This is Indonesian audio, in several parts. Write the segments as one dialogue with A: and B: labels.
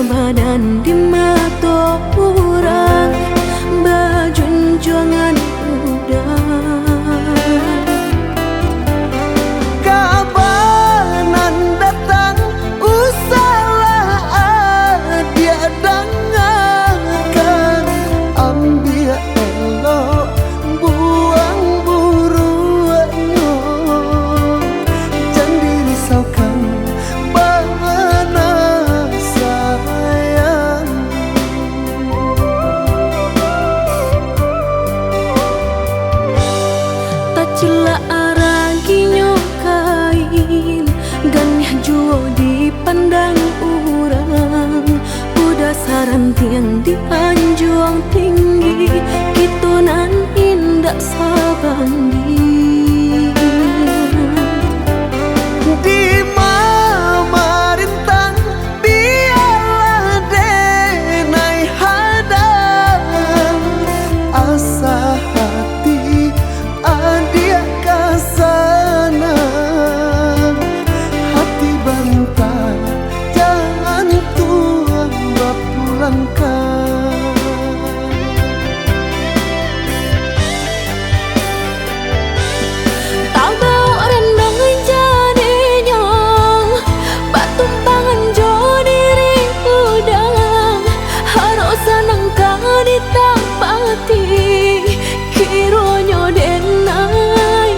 A: badan di mata orang bajunjangan udah
B: kabanan datang usahlah dia dengarkan ambil elok buang buruannya jangan dirisaukan bana sayang
A: tak cela araginya kain ganih juo dipandang orang udah sarantian dianjuang tinggi gitu nan indah sabandi
B: di mama rintang biarlah denai hadang asa hati adia kasana hati bantah jangan tuang bapulangkan
A: kironyo denai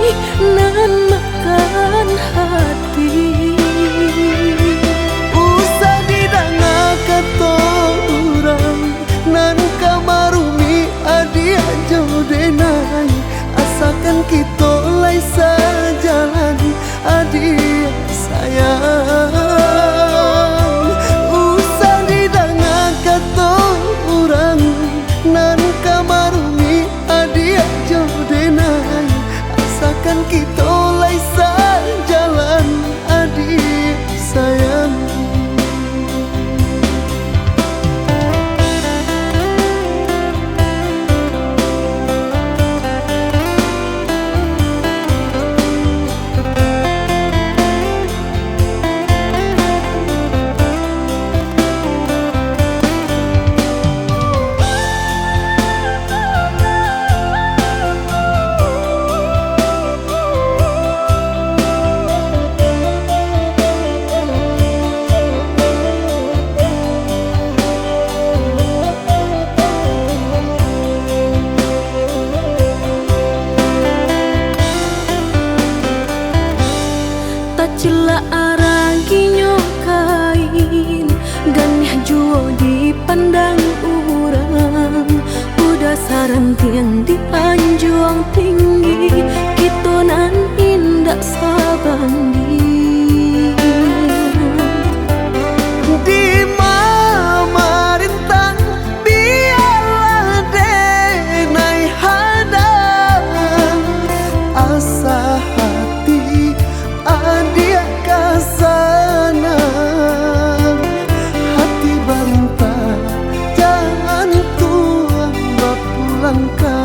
A: nan makan hati
B: usah didanga kata orang nan kamarumi adia jodenai asalkan kita lai sejalan adia sayang usah didanga kata orang nan kamarumi adia jodenai asalkan kita lai sejalan adik sayang
A: cela araginya kain ganih juo dipandang orang udah sarantian dianjuang tinggi gitu nan indah sabandi
B: di mama rintang biarlah denai hadang asa hati adia kasana hati bantah jangan tuang bapulangkan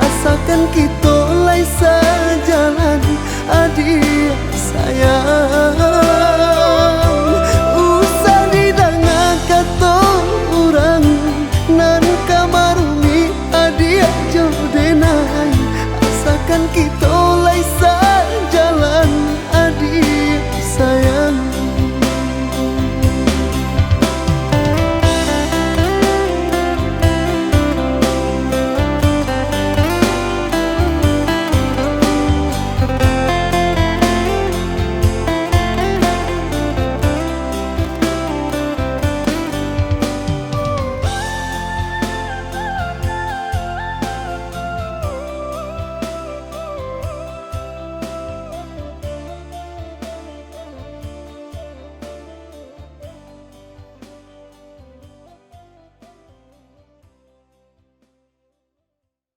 B: asalkan kita lai sejalan adik sayang usah didanga kata orang nan kamarumi adik jodenai asalkan kita